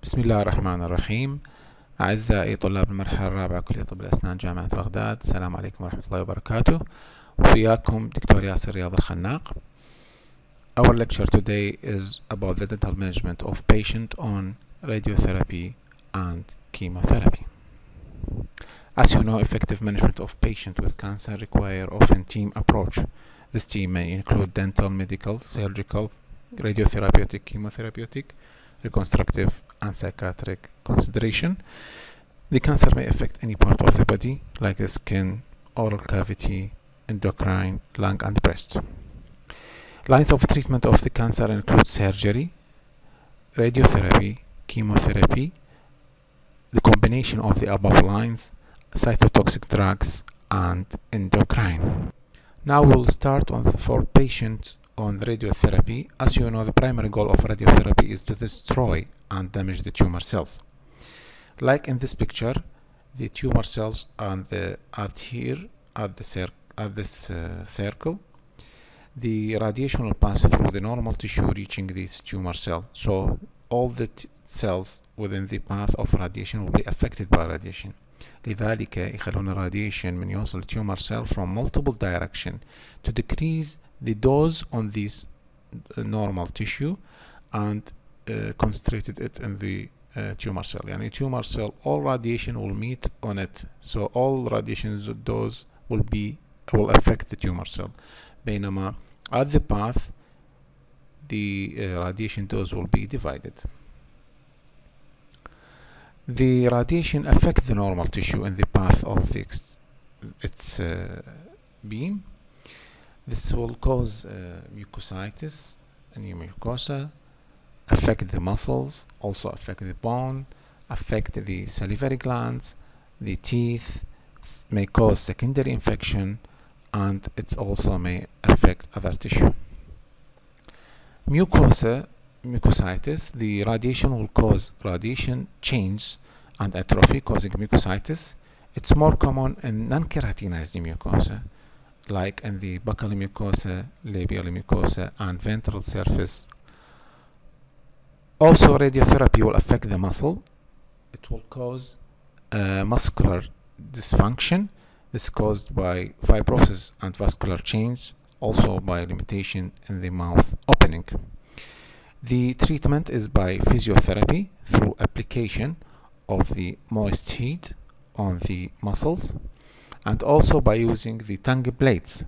بسم الله الرحمن الرحيم. أعزائي طلاب المرحلة الرابعة كلية طب الأسنان جامعة بغداد، السلام عليكم ورحمة الله وبركاته. وياكم د.ياسر رياض الخناق. Our lecture today is about the dental management of patient on radiotherapy and chemotherapy. As you know, effective management of patient with cancer require often team approach. This team may include dental, medical, surgical, radiotherapeutic, chemotherapeutic, reconstructive and psychiatric consideration. The cancer may affect any part of the body like the skin, oral cavity, endocrine, lung and breast. Lines of treatment of the cancer include surgery, radiotherapy, chemotherapy, the combination of the above lines, cytotoxic drugs and endocrine. Now we'll start for patient on radiotherapy. As you know, the primary goal of radiotherapy is to destroy and damage the tumor cells. Like in this picture, the tumor cells are here at this circle. The radiation will pass through the normal tissue reaching this tumor cell. So all the cells within the path of radiation will be affected by radiation. لذلك يخلون الراديشن من يوصل tumor cell from multiple direction to decrease the dose on this normal tissue and concentrated it in the tumor cell. يعني tumor cell, all radiation will meet on it, so all radiation dose will affect the tumor cell. بينما at the path the radiation dose will be divided. The radiation affects the normal tissue in the path of its beam. This will cause mucositis and mucosa, affect the muscles, also affect the bone, affect the salivary glands, the teeth, may cause secondary infection, and it also may affect other tissue. Mucositis, the radiation will cause radiation change and atrophy, causing mucositis. It's more common in non-keratinized mucosa, like in the buccal mucosa, labial mucosa, and ventral surface. Also, radiotherapy will affect the muscle. It will cause muscular dysfunction. This is caused by fibrosis and vascular change, also by limitation in the mouth opening. The treatment is by physiotherapy through application of the moist heat on the muscles, and also by using the tongue blades.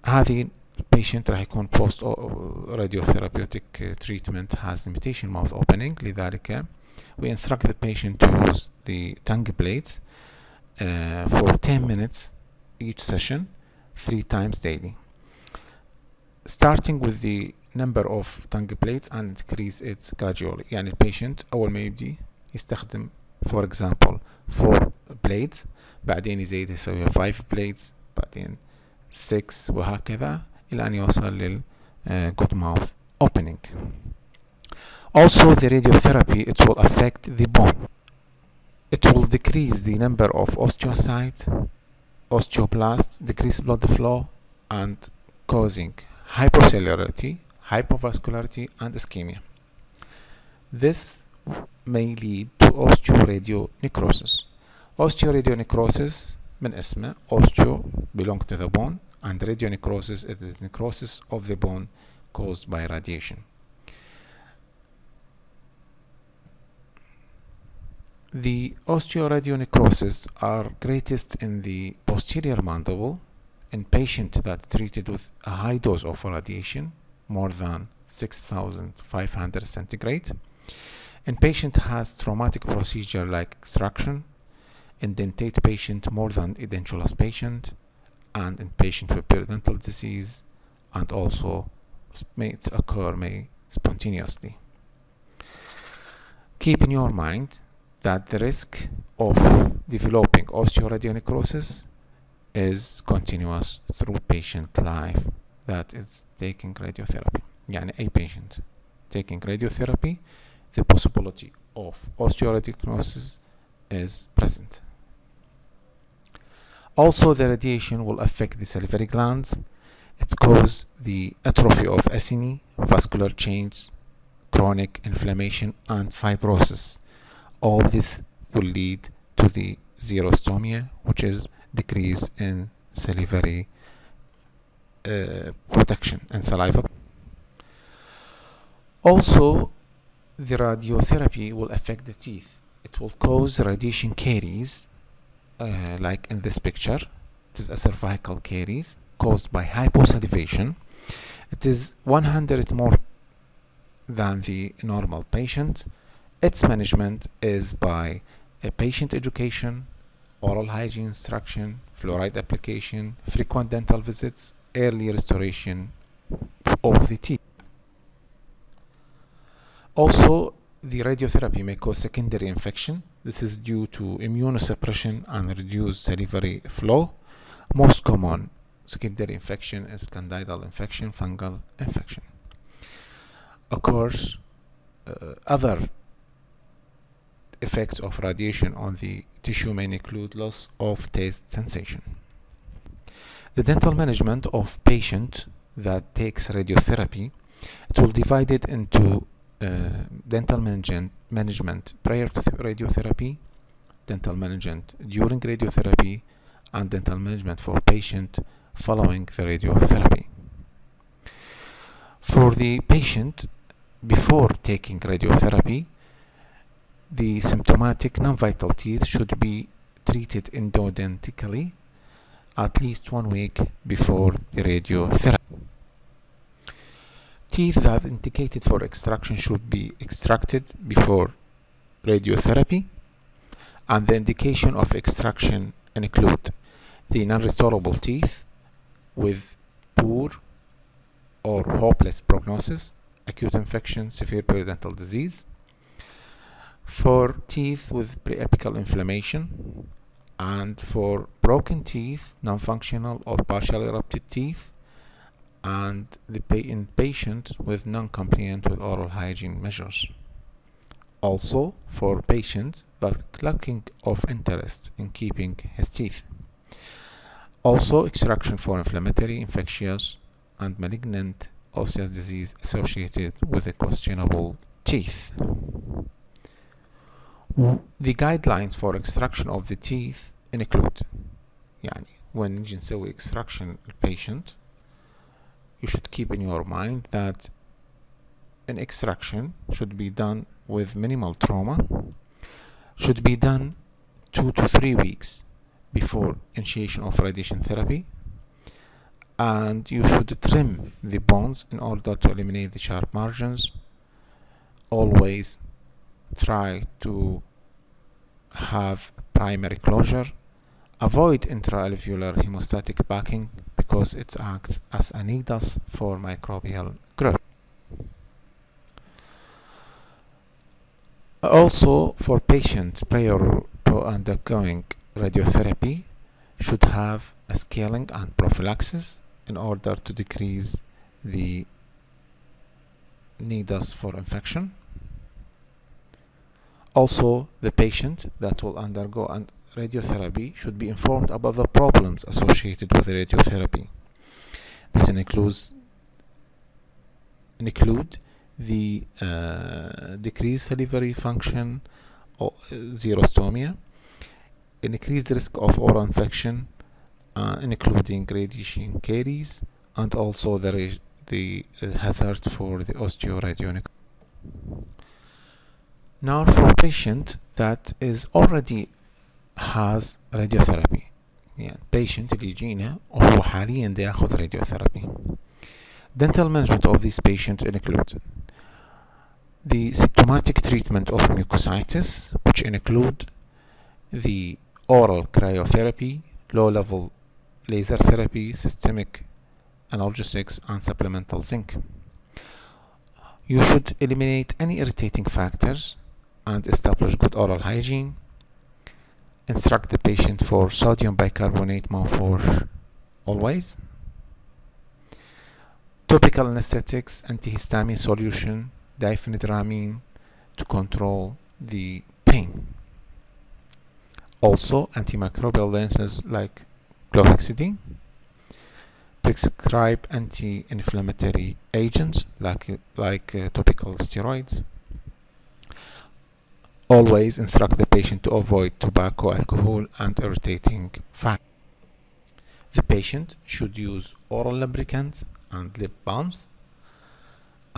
هذه البيشنت راح يكون post radiotherapeutic treatment has limitation mouth opening. لذلك we instruct the patient to use the tongue blades for 10 minutes each session, 3 times daily, starting with the number of tongue blades and increase it gradually. يعني البيشنت أول ما يبدي يستخدم for example 4 blades، بعدين يزيد يسوي 5 blades، بعدين 6 وهكذا إلى أن يوصل لل good mouth opening. Also, the radiotherapy, it will affect the bone. It will decrease the number of osteocytes, osteoblasts, decrease blood flow, and causing hypocellularity, hypovascularity, and ischemia. This may lead to osteoradionecrosis. Osteoradionecrosis من اسمه osteo belong to the bone, and radionecrosis is the necrosis of the bone caused by radiation. The osteoradionecrosis are greatest in the posterior mandible in patients that treated with a high dose of radiation, more than 6,500 centigrade. In patient has traumatic procedure like extraction, in dentate patient more than edentulous patient, and in patient with periodontal disease, and also may occur spontaneously. Keep in your mind that the risk of developing osteoradionecrosis is continuous through patient life that is taking radiotherapy. يعني أي patient taking radiotherapy, the possibility of osteoradionecrosis is present. Also, the radiation will affect the salivary glands. It causes the atrophy of acini, vascular change, chronic inflammation and fibrosis. All this will lead to the xerostomia, which is decrease in salivary protection and saliva. Also, the radiotherapy will affect the teeth. It will cause radiation caries, like in this picture. It is a cervical caries caused by hyposalivation. It is 100 more than the normal patient. Its management is by patient education, oral hygiene instruction, fluoride application, frequent dental visits, early restoration of the teeth. Also, the radiotherapy may cause secondary infection. This is due to immunosuppression and reduced salivary flow. Most common secondary infection is candidal infection, fungal infection. Of course, other effects of radiation on the tissue may include loss of taste sensation. The dental management of patient that takes radiotherapy, it will divide it into dental management prior to radiotherapy, dental management during radiotherapy, and dental management for patient following the radiotherapy. For the patient before taking radiotherapy, the symptomatic non-vital teeth should be treated endodontically at least 1 week before the radiotherapy. Teeth that are indicated for extraction should be extracted before radiotherapy, and the indication of extraction include the non-restorable teeth with poor or hopeless prognosis, acute infection, severe periodontal disease. For teeth with preapical inflammation, and for broken teeth, non-functional or partially erupted teeth, and the patient with non-compliant with oral hygiene measures. Also for patients that lacking of interest in keeping his teeth. Also extraction for inflammatory, infectious, and malignant osseous disease associated with the questionable teeth. The guidelines for extraction of the teeth include when نيجي نسوي extraction البيشنت, you should keep in your mind that an extraction should be done with minimal trauma, should be done 2 to 3 weeks before initiation of radiation therapy, and you should trim the bones in order to eliminate the sharp margins. Always try to have primary closure. Avoid intra-alveolar hemostatic packing because it acts as a nidus for microbial growth. Also, for patients prior to undergoing radiotherapy should have a scaling and prophylaxis in order to decrease the nidus for infection. Also, the patient that will undergo radiotherapy should be informed about the problems associated with radiotherapy. This include the decreased salivary function, or xerostomia, increased risk of oral infection, including radiation caries, and also the hazard for the osteoradionecrosis. Now for patient that is already has radiotherapy, patient اللي يجينا وهو حاليا دا ياخذ radiotherapy. Dental management of this patient include the symptomatic treatment of mucositis, which include the oral cryotherapy, low-level laser therapy, systemic analgesics, and supplemental zinc. You should eliminate any irritating factors and establish good oral hygiene. Instruct the patient for sodium bicarbonate mouthwash always. Topical anesthetics, antihistamine solution, diphenhydramine to control the pain. Also antimicrobial lenses like chlorhexidine. prescribe anti-inflammatory agents like topical steroids. Always instruct the patient to avoid tobacco, alcohol, and irritating fat. The patient should use oral lubricants and lip balms,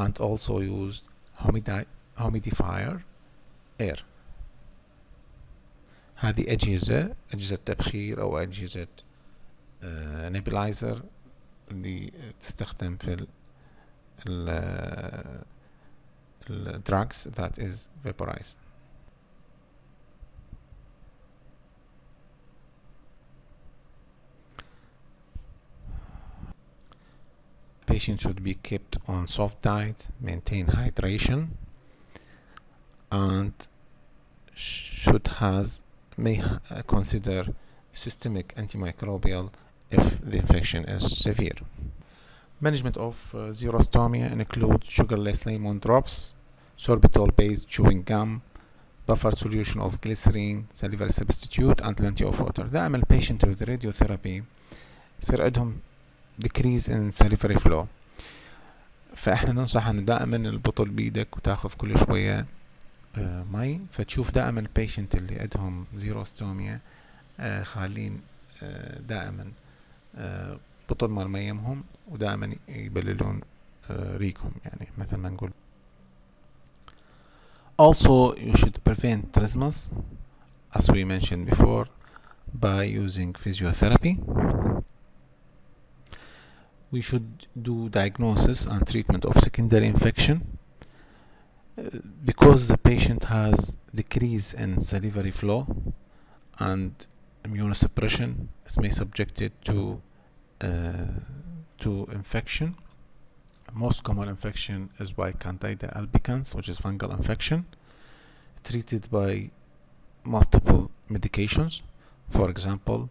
and also use humidifier air. هذه أجهزة تبخير أو أجهزة nebulizer اللي تستخدم في ال drugs that is vaporized. Patient should be kept on soft diet, maintain hydration, and may consider systemic antimicrobial if the infection is severe. Management of xerostomia include sugarless lemon drops, sorbitol-based chewing gum, buffered solution of glycerine, salivary substitute, and plenty of water. دائما البيشنت with radiotherapy يصير عندهم decrease in salivary flow، فاحنا ننصح انه دائما البطل بيدك وتاخذ كل شوية مي، فتشوف دائما البيشنت اللي عندهم زيروستوميا خالين دائما بطل مال ميمهم، ودائما يبللون ريقهم، يعني مثل ما نقول. Also you should prevent trismus as we mentioned before by using physiotherapy. We should do diagnosis and treatment of secondary infection because the patient has decrease in salivary flow and immunosuppression. It may subjected to infection. Most common infection is by Candida albicans, which is fungal infection, treated by multiple medications. For example,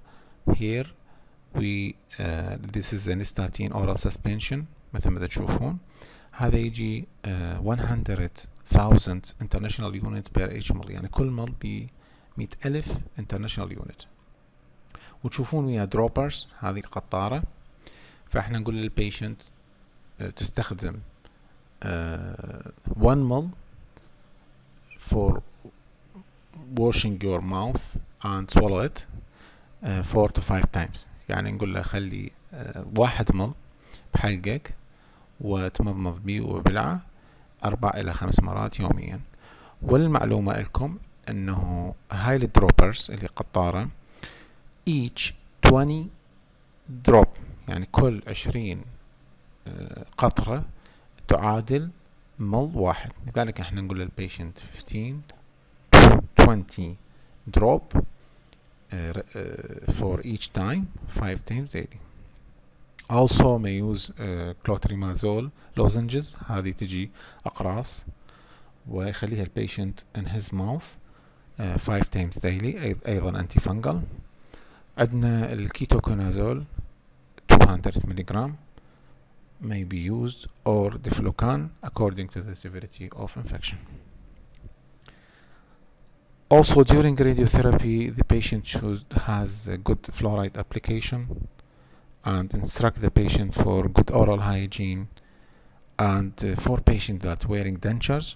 here this is the nystatin oral suspension مثل ما تشوفون. هذا يجي 100,000 international unit per each ml، يعني كل مل ب 100,000 international unit. وتشوفون ويا دروبرز، هذه قطارة، فاحنا نقول للبيشنت تستخدم 1 ml for washing your mouth and swallow it 4 to 5 times. يعني نقول له خلي 1 ml بحلقك وتمضمض بيه وبلعه 4 إلى 5 مرات يوميا. والمعلومة لكم انه هاي الدروبرز اللي قطارة each 20 drop، يعني كل 20 قطرة تعادل مل واحد. لذلك احنا نقول للبيشنت 15 to 20 drop for each time 5 times daily. Also may use clotrimazole lozenges، هذه تجي أقراص ويخليها البيشنت in his mouth 5 times daily، أيضا anti fungal. عندنا الكيتوكونازول 200 ملغ may be used or diflucan according to the severity of infection. Also during radiotherapy the patient has a good fluoride application, and instruct the patient for good oral hygiene. And for patients that wearing dentures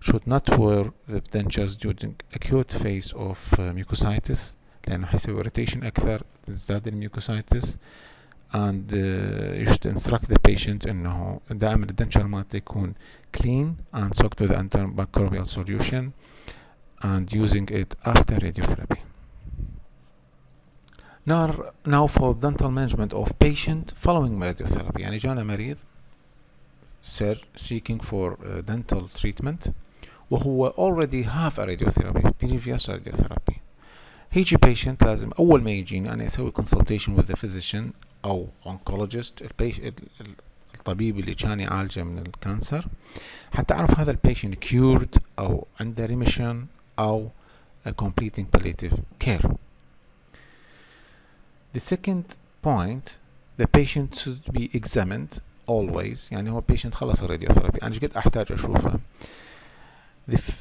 should not wear the dentures during acute phase of mucositis، لأنه حيسوي irritation أكثر، تزداد الميوكوسايتس. and you should instruct the patient انه دائما الدنشر مالته يكون clean and soaked with antimicrobial solution and using it after radiotherapy. Now for dental management of patient following radiotherapy. يعني جانا مريض seeking for dental treatment وهو already have a radiotherapy previous radiotherapy. هيجي patient لازم أول ما يجيني أنا أسوي consultation with the physician أو oncologist، الطبيب اللي كان يعالجه من الكانسر، حتى أعرف هذا البيشنت cured أو عنده remission أو completing palliative care. The second point, the patient should be examined always. يعني هو patient خلص الراديوثيرابي، أنا قد أحتاج أشوفه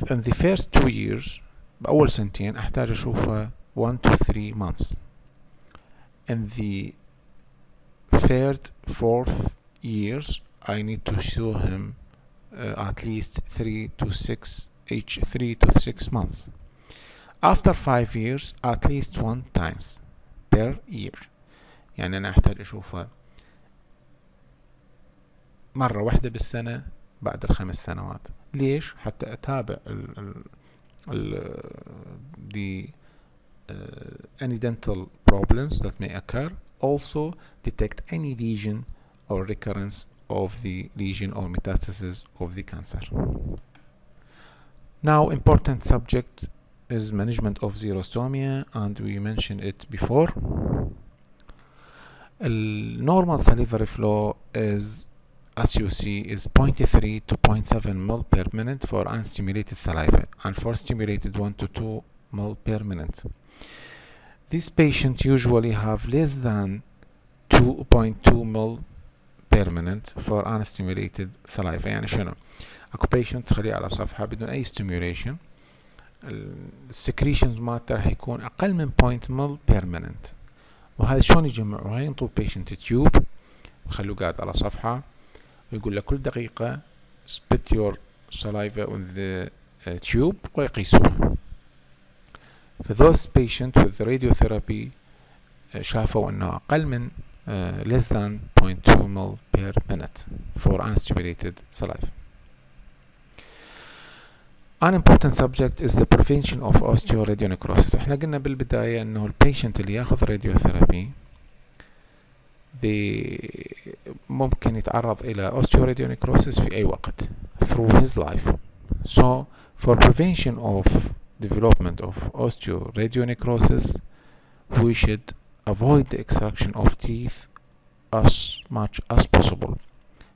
in the first 2 years، بأول سنتين أحتاج أشوفه 1 to 3 months. In the third, fourth years I need to show him at least 3 to 6 months. After 5 years at least 1 times per year. يعني أنا أحتاج أشوفه مرة واحدة بالسنة بعد ال5 سنوات. ليش؟ حتى أتابع the any dental problems that may occur. Also detect any lesion or recurrence of the lesion or metastasis of the cancer. Now, important subject is management of xerostomia, and we mentioned it before. Normal salivary flow is, as you see, is 0.3 to 0.7 ml per minute for unstimulated saliva, and for stimulated 1 to 2 ml per minute. These patients usually have less than 2.2 ml per minute for unstimulated saliva. يعني شنو؟ اكو patient تخليه على صفحة بدون اي stimulation، السكريشنز مالته راح يكون اقل من 0.1 ml per minute. وهذا شلون يجمعوها؟ ينطوا patient تيوب ويخلوه قاعد على صفحة ويقول له كل دقيقة spit your saliva with the tube ويقيسوها. For those patients with radiotherapy شافوا انه اقل من less than 0.2 ml per minute for unstimulated saliva. An important subject is the prevention of osteoradionecrosis. احنا قلنا بالبداية انه البيشنت اللي ياخذ radiotherapy ممكن يتعرض إلى osteoradionecrosis في أي وقت through his life. So for prevention of development of osteoradionecrosis we should avoid the extraction of teeth as much as possible.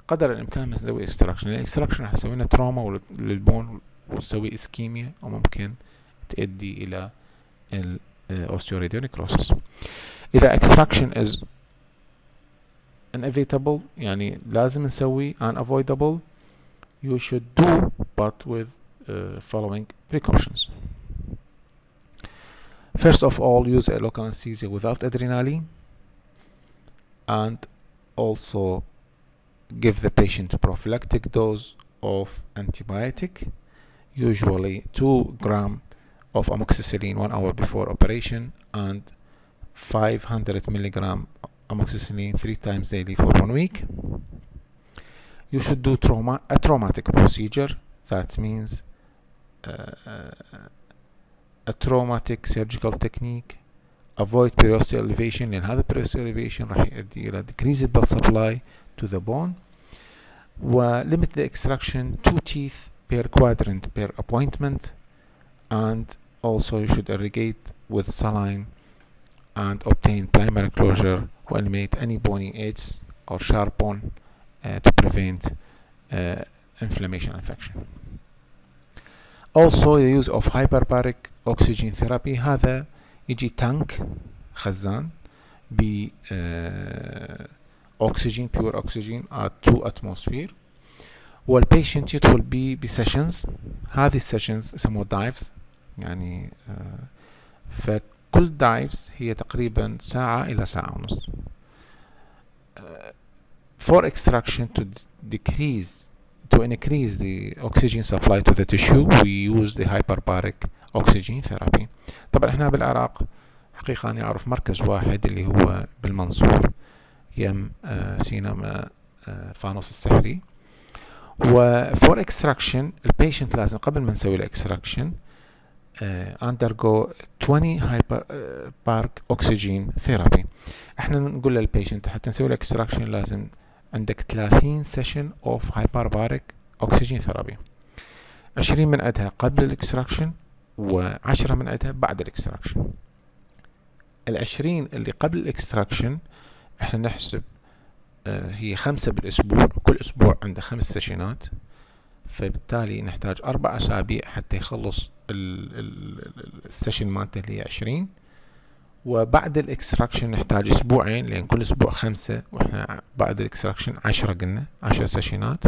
قدر الإمكان ما نسوي extraction، لأن extraction راح يسوي لنا تروما للبون وتسوي اسكيميا وممكن تؤدي إلى osteoradionecrosis. إذا extraction is inevitable يعني لازم نسوي unavoidable you should do but with following precautions. First of all, use a local anesthesia without adrenaline, and also give the patient a prophylactic dose of antibiotic, usually 2 grams of amoxicillin 1 hour before operation and 500 milligram amoxicillin 3 times daily for 1 week. You should do a traumatic procedure. That means a traumatic surgical technique. Avoid periosteal elevation لأن هذا periosteal elevation راح يؤدي إلى decreased blood supply to the bone. limit the extraction 2 teeth per quadrant per appointment, and also you should irrigate with saline and obtain primary closure to eliminate any bony edges or sharp bone to prevent inflammation infection. Also the use of hyperbaric oxygen therapy. هذا يجي تانك خزان ب oxygen pure oxygen at 2 atmosphere والبيشنت يدخل بسيشنز. هذه السيشنز يسموها دايفز يعني فكل دايفز هي تقريبا ساعة إلى ساعة ونص. For extraction to increase the oxygen supply to the tissue we use the hyperbaric oxygen therapy. طبعا احنا بالعراق حقيقة أنا أعرف مركز واحد اللي هو بالمنصور يم سينما فانوس السحري. و for extraction البيشنت لازم قبل ما نسوي الاكستراكشن undergo 20 hyperbaric oxygen therapy. احنا نقول للبيشنت حتى نسوي الاكستراكشن لازم عندك 30 session of hyperbaric oxygen therapy، 20 من عدها قبل الاكستراكشن و10 من عدها بعد الاكستراكشن. 20 اللي قبل الاكستراكشن احنا نحسب هي 5 بالاسبوع، كل اسبوع عنده 5 سيشنات، فبالتالي نحتاج 4 اسابيع حتى يخلص السيشن مالته اللي هي 20. وبعد الاكستراكشن نحتاج اسبوعين لان كل اسبوع 5 واحنا بعد الاكستراكشن 10 قلنا 10 سيشنات،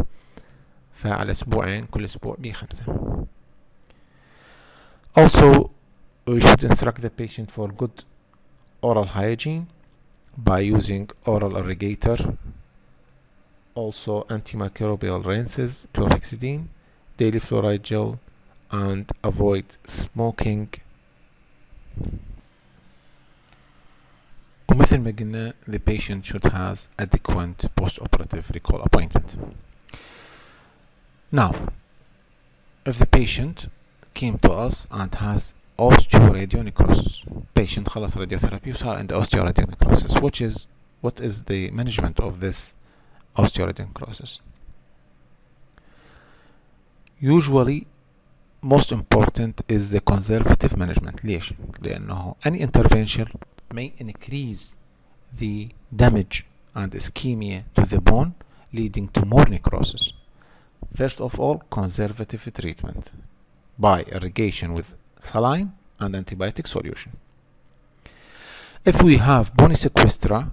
فعلى اسبوعين كل اسبوع ب5. Also we should instruct the patient for good oral hygiene by using oral irrigator, also antimicrobial rinses, chlorhexidine, daily fluoride gel, and avoid smoking. ومثل ما قلنا the patient should have adequate post-operative recall appointment. Now, if the patient came to us and has osteoradionecrosis, patient خلص radiotherapy وصار عنده osteoradionecrosis, what is the management of this osteoradionecrosis? Usually most important is the conservative management. ليش؟ لأنه any intervention may increase the damage and ischemia to the bone, leading to more necrosis. First of all, conservative treatment by irrigation with saline and antibiotic solution. If we have bony sequestra,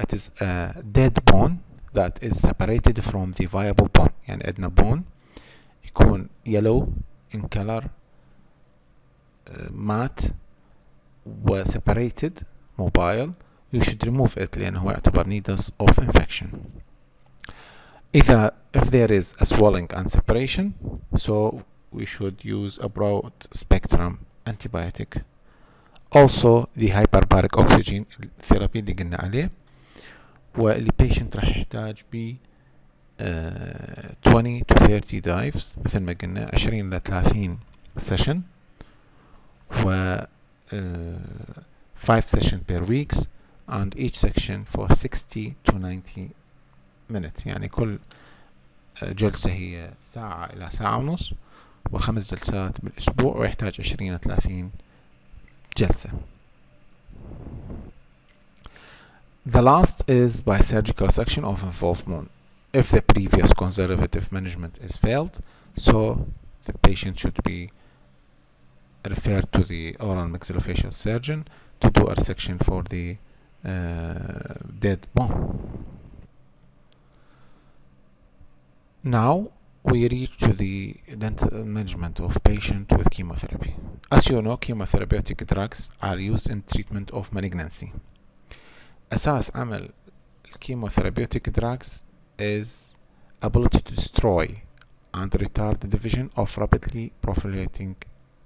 it is a dead bone that is separated from the viable bone. يعني عندنا bone يكون yellow in color, matte و separated, mobile. You should remove it لأنه يعتبر needles of infection. If there is a swelling and separation, so we should use a broad spectrum antibiotic. Also the hyperbaric oxygen therapy اللي قلنا عليه، واللي patient راح يحتاج ب 20 to 30 dives مثل ما قلنا 20 ل 30 session و 5 session per weeks, and each section for 60 to 90 minutes. يعني كل جلسة هي ساعة إلى ساعة ونص، وخمس جلسات بالأسبوع، ويحتاج 20 ل 30 جلسة. The last is by surgical section of involved bone. If the previous conservative management is failed, so the patient should be referred to the oral maxillofacial surgeon to do a resection for the dead bone. Now we reach to the dental management of patient with chemotherapy. As you know, chemotherapeutic drugs are used in treatment of malignancy. أساس عمل chemotherapeutic drugs is ability to destroy and retard the division of rapidly proliferating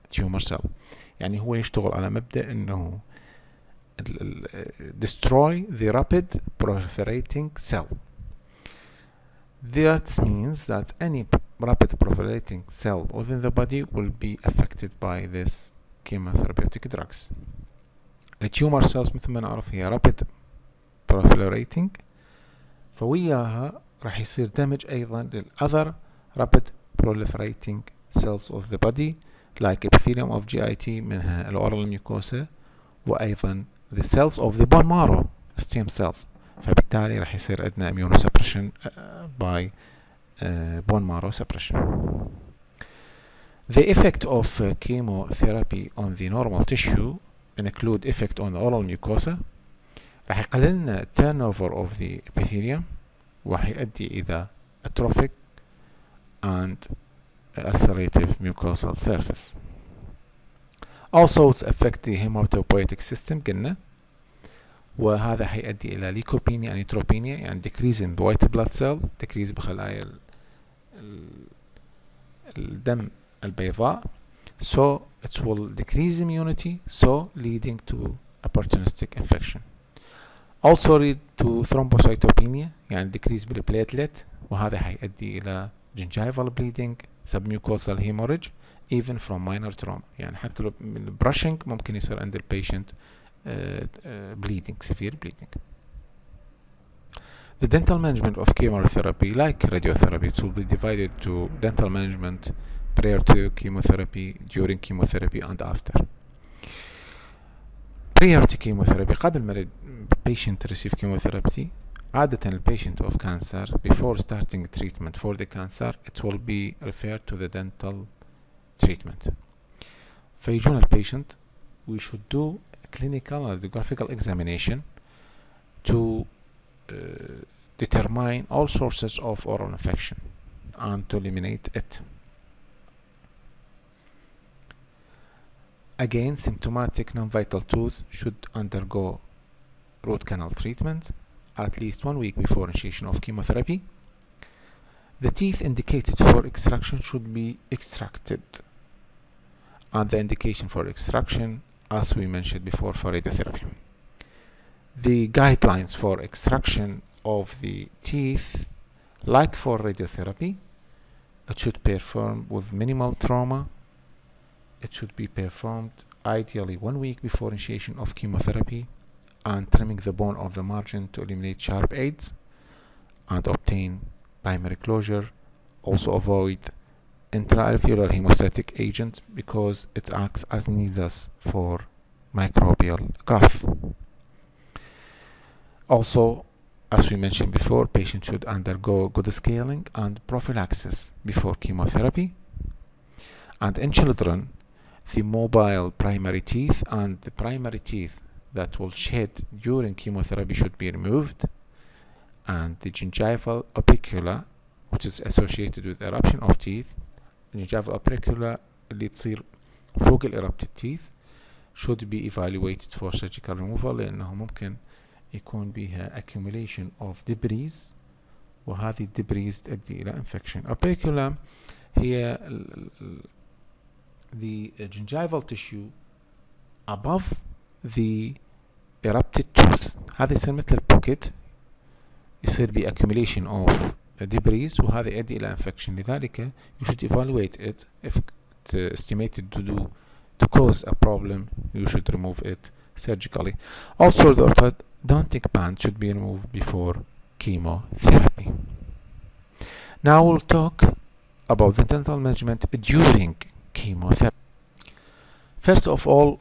tumor cell. يعني هو يشتغل على مبدأ إنه destroy the rapid proliferating cell. That means that any rapid proliferating cell within the body will be affected by this chemotherapeutic drugs. The tumor cells مثل ما نعرف هي rapid proliferating، فوياها راح يصير damage أيضا للother rapid proliferating cells of the body like epithelium of GIT منها الأورال ميوكوسا، وأيضا the cells of the bone marrow stem cells. فبالتالي راح يصير عندنا immunosuppression by bone marrow suppression. The effect of chemotherapy on the normal tissue include effect on the oral mucosa. راح يقلل لنا turnover of the epithelium، وراح يؤدي إلى atrophic and ulcerative mucosal surface. Also it's affect the hematopoietic system قلنا، وهذا حيؤدي إلى leukopenia and neutropenia، يعني decrease in white blood cell، decrease بخلايا الدم البيضاء، so it will decrease immunity, so leading to opportunistic infection. Also lead to thrombocytopenia، يعني decrease بالplatelet، وهذا حيؤدي إلى gingival bleeding، submucosal hemorrhage even from minor trauma. يعني حتى لو من brushing ممكن يصير عند البيشنت bleeding, severe bleeding. The dental management of chemotherapy, like radiotherapy, it will be divided to dental management prior to chemotherapy, during chemotherapy, and after. Prior to chemotherapy, قبل ما patient receive chemotherapy، عادة the patient of cancer, before starting treatment for the cancer, it will be referred to the dental treatment. فيجون patient, we should do a clinical radiographical examination to determine all sources of oral infection and to eliminate it. Again, symptomatic non-vital tooth should undergo root canal treatment at least 1 week before initiation of chemotherapy. The teeth indicated for extraction should be extracted, and the indication for extraction, as we mentioned before, for radiotherapy. The guidelines for extraction of the teeth, like for radiotherapy, it should be performed with minimal trauma. It should be performed ideally 1 week before initiation of chemotherapy, and trimming the bone of the margin to eliminate sharp edges and obtain primary closure. Also avoid intraalveolar hemostatic agent because it acts as needles for microbial growth. Also, as we mentioned before, patients should undergo good scaling and prophylaxis before chemotherapy. And in children, the mobile primary teeth and the primary teeth that will shed during chemotherapy should be removed, and the gingival opercula, which is associated with eruption of teeth, gingival opercula اللي تصير فوق الإربت teeth should be evaluated for surgical removal، لأنه ممكن يكون بها accumulation of debris، وهذه debris تؤدي إلى infection. Opercula هي the gingival tissue above the erupted tooth. هذا يصير مثل البوكيت، يصير ب accumulation of debris، وهذا يؤدي إلى infection. لذلك you should evaluate it. If estimated to cause a problem, you should remove it surgically. Also, the orthodontic band should be removed before chemotherapy. Now we'll talk about the dental management during chemotherapy. First of all,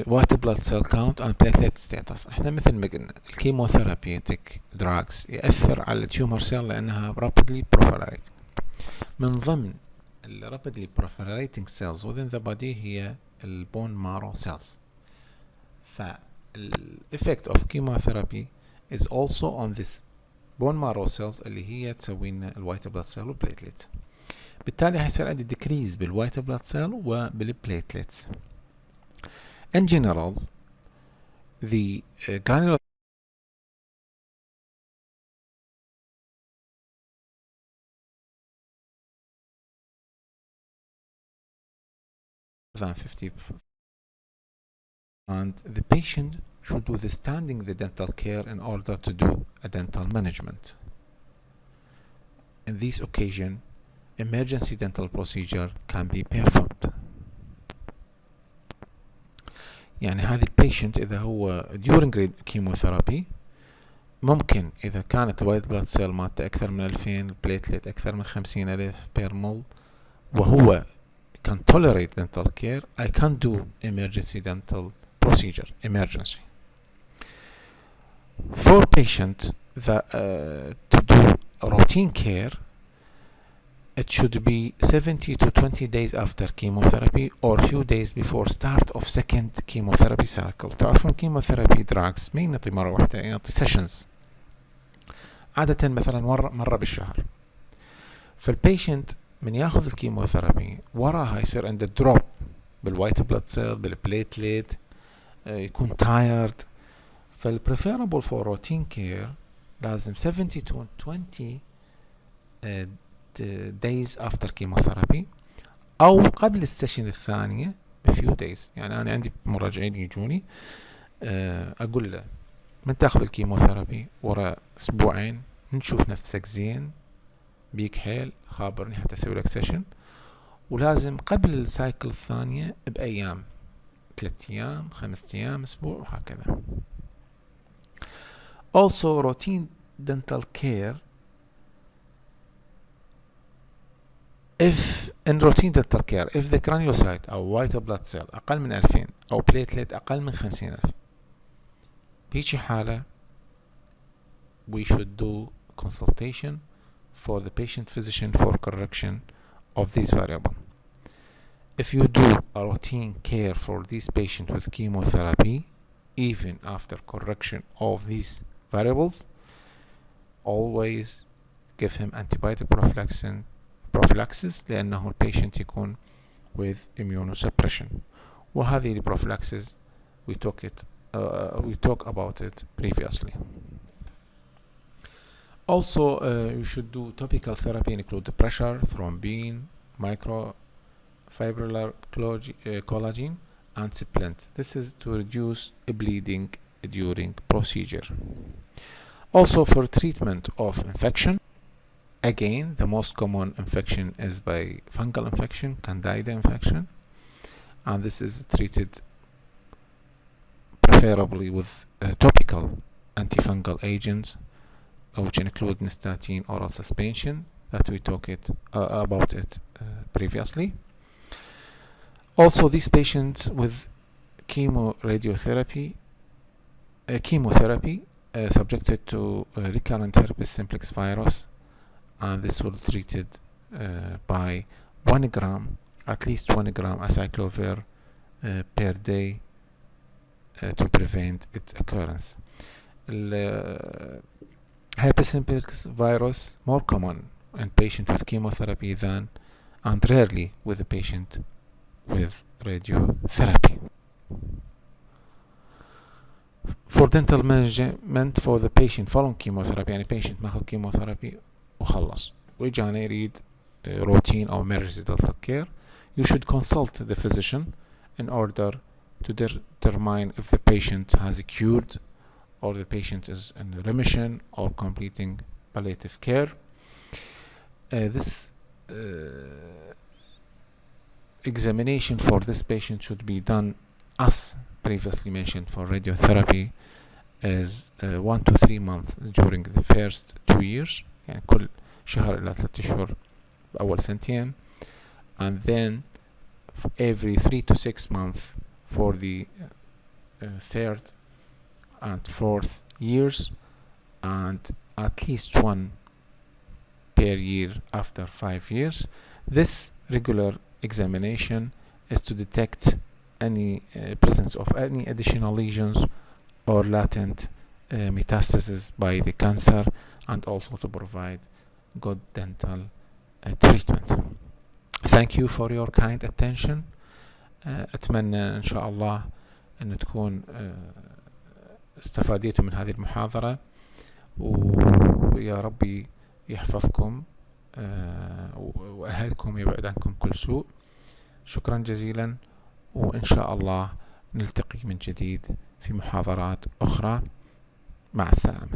white blood cell count and platelet status. احنا مثل ما قلنا الكيموثيرابيوتيك drugs يأثر على التيومر سيل لأنها rapidly proliferating. من ضمن ال rapidly proliferating cells within the body هي ال bone marrow cells. فال effect of chemotherapy is also on this bone marrow cells اللي هي تسوي لنا الوايت بلاد سيل والبليتلت. بالتالي هيصير عندي decrease بالوايت بلاد سيل وبالبليتلتس. In general, the granular than 50, and the patient should withstanding the dental care in order to do a dental management. In this occasion, emergency dental procedure can be performed. يعني هذه البيشنت إذا هو during chemotherapy ممكن إذا كانت white blood cell مالته أكثر من 2000، platelet أكثر من 50,000 per ml، وهو can tolerate dental care, I can do emergency dental procedure, emergency. For patient that to do routine care, it should be 70 to 20 days after chemotherapy or few days before start of second chemotherapy cycle. تعرفون chemotherapy drugs ما ينطي مرة واحدة، ينطي sessions عادة مثلا مرة بالشهر. فالبيشنت من ياخذ الكيموثيرابي وراها يصير عنده دروب بالوايت بلاد سيل بالبليتليت، يكون tired. فالpreferable for routine care لازم 70 to 20 days after chemotherapy أو قبل السيشن الثانية a few days. يعني أنا عندي مراجعين يجوني أقول له من تاخذ الكيموثيرابي ورا أسبوعين نشوف نفسك زين بيك حيل، خابرني حتى أسوي لك سيشن، ولازم قبل السايكل الثانية بأيام، 3 أيام 5 أيام أسبوع وهكذا. Also routine dental care. If in routine dental care if the granulocyte أو white blood cell أقل من 2000 أو platelet أقل من 50,000، بهيجي حالة we should do consultation for the patient physician for correction of this variable. If you do a routine care for this patient with chemotherapy, even after correction of these variables, always give him antibiotic prophylaxis لأنه البيشنت يكون with immunosuppression. وهذه البروفلاكسيس we took it we talked about it previously. Also, you should do topical therapy, include the pressure, thrombin, microfibrillar collagen, and splint. This is to reduce bleeding during procedure. Also, for treatment of infection, again, the most common infection is by fungal infection, candida infection, and this is treated preferably with topical antifungal agents, which include nystatin oral suspension that we talked about it previously. Also, these patients with chemotherapy subjected to recurrent herpes simplex virus, and this will be treated by 1 gram, at least 1 gram acyclovir per day to prevent its occurrence. Herpes simplex virus more common in patients with chemotherapy than, and rarely with a patient with radiotherapy. For dental management for the patient following chemotherapy، يعني patient ماخذ chemotherapy وخلص وإجانا يريد routine أو emergency dental care, you should consult the physician in order to determine if the patient has cured or the patient is in remission or completing palliative care. This examination for this patient should be done as previously mentioned for radiotherapy is 1 to 3 months during the first 2 years، يعني كل شهر إلى 3 أشهر بأول سنتين، and then every 3 to 6 months for the third and fourth years, and at least 1 per year after 5 years. This regular examination is to detect any presence of any additional lesions or latent metastasis by the cancer, and also to provide good dental treatment. Thank you for your kind attention. أتمنى إن شاء الله أن تكون استفاديتم من هذه المحاضرة، ويا ربي يحفظكم وأهلكم يبعد عنكم كل سوء. شكرا جزيلا، وإن شاء الله نلتقي من جديد في محاضرات أخرى. مع السلامة.